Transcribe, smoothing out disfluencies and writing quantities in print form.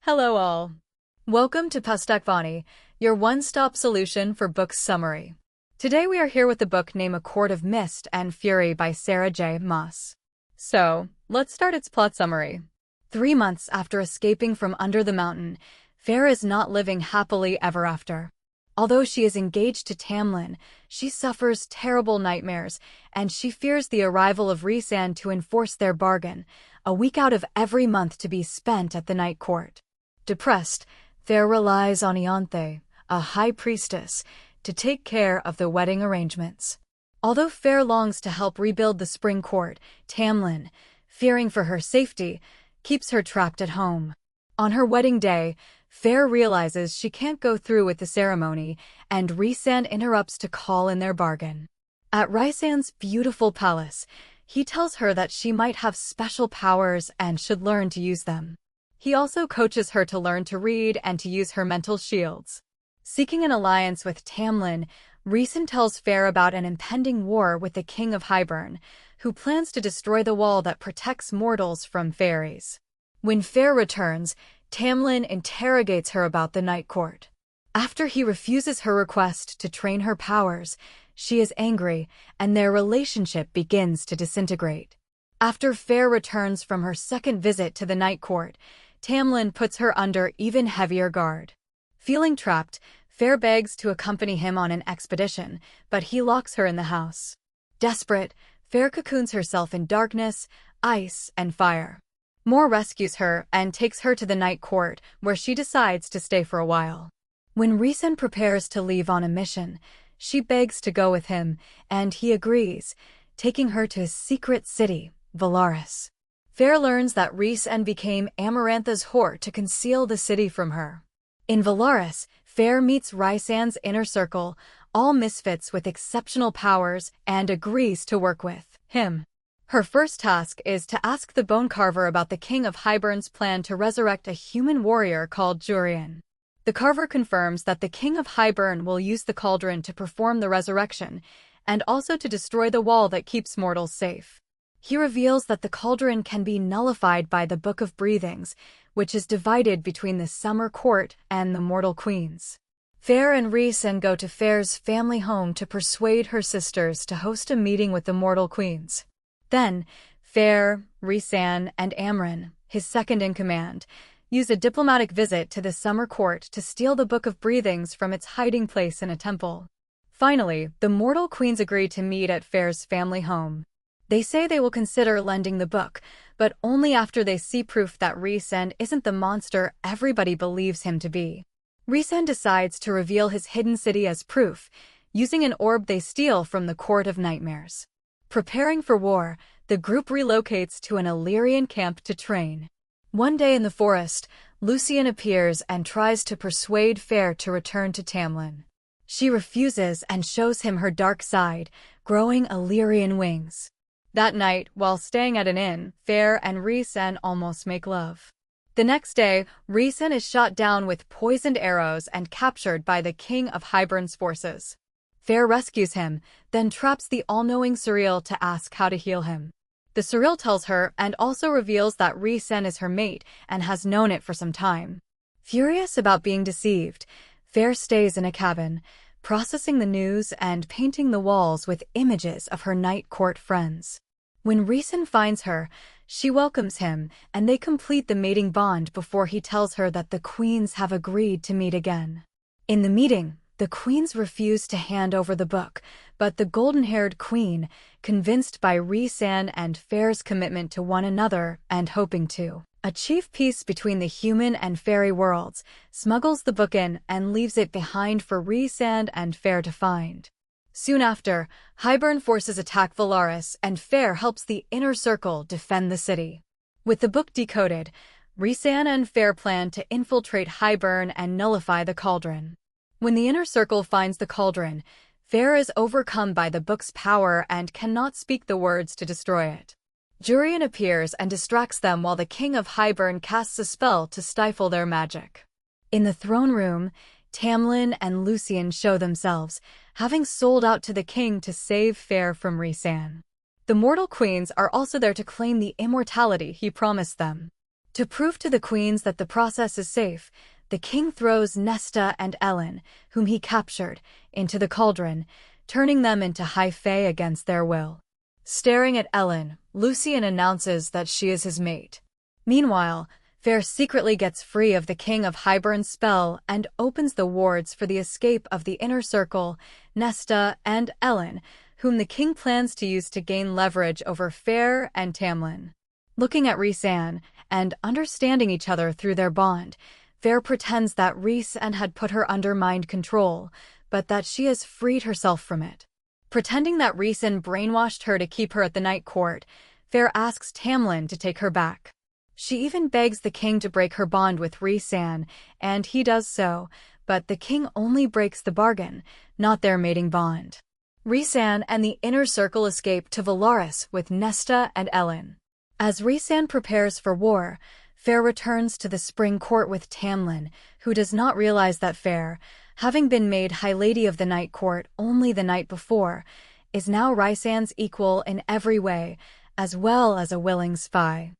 Hello all. Welcome to Pustakvani, your one-stop solution for book summary. Today we are here with the book named A Court of Mist and Fury by Sarah J. Maas. So, let's start its plot summary. 3 months after escaping from under the mountain, Fair is not living happily ever after. Although she is engaged to Tamlin, she suffers terrible nightmares, and she fears the arrival of Rhysand to enforce their bargain, a week out of every month to be spent at the night court. Depressed, Fair relies on Ianthe, a high priestess, to take care of the wedding arrangements. Although Fair longs to help rebuild the spring court, Tamlin, fearing for her safety, keeps her trapped at home. On her wedding day, Fair realizes she can't go through with the ceremony, and Rhysand interrupts to call in their bargain. At Rhysand's beautiful palace, he tells her that she might have special powers and should learn to use them. He also coaches her to learn to read and to use her mental shields. Seeking an alliance with Tamlin, Rhysand tells Fair about an impending war with the King of Hybern, who plans to destroy the wall that protects mortals from fairies. When Fair returns, Tamlin interrogates her about the night court. After he refuses her request to train her powers, she is angry, and their relationship begins to disintegrate. After Fair returns from her second visit to the night court, Tamlin puts her under even heavier guard. Feeling trapped, Fair begs to accompany him on an expedition, but he locks her in the house. Desperate, Fair cocoons herself in darkness, ice, and fire. Mor rescues her and takes her to the night court, where she decides to stay for a while. When Rhysand prepares to leave on a mission, she begs to go with him, and he agrees, taking her to his secret city, Velaris. Fair learns that Rhysand became Amarantha's whore to conceal the city from her. In Velaris, Fair meets Rhysand's inner circle, all misfits with exceptional powers, and agrees to work with him. Her first task is to ask the Bone Carver about the King of Hybern's plan to resurrect a human warrior called Jurian. The Carver confirms that the King of Hybern will use the cauldron to perform the resurrection, and also to destroy the wall that keeps mortals safe. He reveals that the cauldron can be nullified by the Book of Breathings, which is divided between the Summer Court and the Mortal Queens. Fair and Rhysand go to Fair's family home to persuade her sisters to host a meeting with the Mortal Queens. Then, Fair, Rhysand, and Amren, his second-in-command, use a diplomatic visit to the Summer Court to steal the Book of Breathings from its hiding place in a temple. Finally, the Mortal Queens agree to meet at Fair's family home. They say they will consider lending the book, but only after they see proof that Rhysand isn't the monster everybody believes him to be. Rhysand decides to reveal his hidden city as proof, using an orb they steal from the Court of Nightmares. Preparing for war, the group relocates to an Illyrian camp to train. One day in the forest, Lucian appears and tries to persuade Fair to return to Tamlin. She refuses and shows him her dark side, growing Illyrian wings. That night, while staying at an inn, Fair and Rhysand almost make love. The next day, Rhysand is shot down with poisoned arrows and captured by the King of Hybern's forces. Fair rescues him, then traps the all-knowing Surreal to ask how to heal him. The Surreal tells her and also reveals that Rhysand is her mate and has known it for some time. Furious about being deceived, Fair stays in a cabin, processing the news and painting the walls with images of her night court friends. When Rhysand finds her, she welcomes him, and they complete the mating bond before he tells her that the queens have agreed to meet again. In the meeting, the queens refuse to hand over the book, but the golden-haired queen, convinced by Rhysand and Fair's commitment to one another and hoping to achieve peace between the human and fairy worlds, smuggles the book in and leaves it behind for Rhysand and Fair to find. Soon after, Hybern forces attack Velaris, and Fair helps the Inner Circle defend the city. With the book decoded, Rhysand and Fair plan to infiltrate Hybern and nullify the cauldron. When the Inner Circle finds the cauldron, Fair is overcome by the book's power and cannot speak the words to destroy it. Jurian appears and distracts them while the King of Hybern casts a spell to stifle their magic. In the throne room, Tamlin and Lucian show themselves, having sold out to the king to save Fair from Rhysand. The Mortal Queens are also there to claim the immortality he promised them. To prove to the queens that the process is safe, the king throws Nesta and Ellen, whom he captured, into the cauldron, turning them into high fae against their will. Staring at Ellen, Lucian announces that she is his mate. Meanwhile, Fair secretly gets free of the King of Hybern's spell and opens the wards for the escape of the Inner Circle, Nesta, and Ellen, whom the king plans to use to gain leverage over Fair and Tamlin. Looking at Rhys-Anne, and understanding each other through their bond, Fair pretends that Rhys-Anne had put her under mind control, but that she has freed herself from it. Pretending that Rhys-Anne brainwashed her to keep her at the Night Court, Fair asks Tamlin to take her back. She even begs the king to break her bond with Rhys-Anne, and he does so, but the king only breaks the bargain, not their mating bond. Rhys-Anne and the Inner Circle escape to Valaris with Nesta and Ellen. As Rhys-Anne prepares for war, Fair returns to the Spring Court with Tamlin, who does not realize that Fair, having been made High Lady of the Night Court only the night before, is now Rhys-Anne's equal in every way, as well as a willing spy.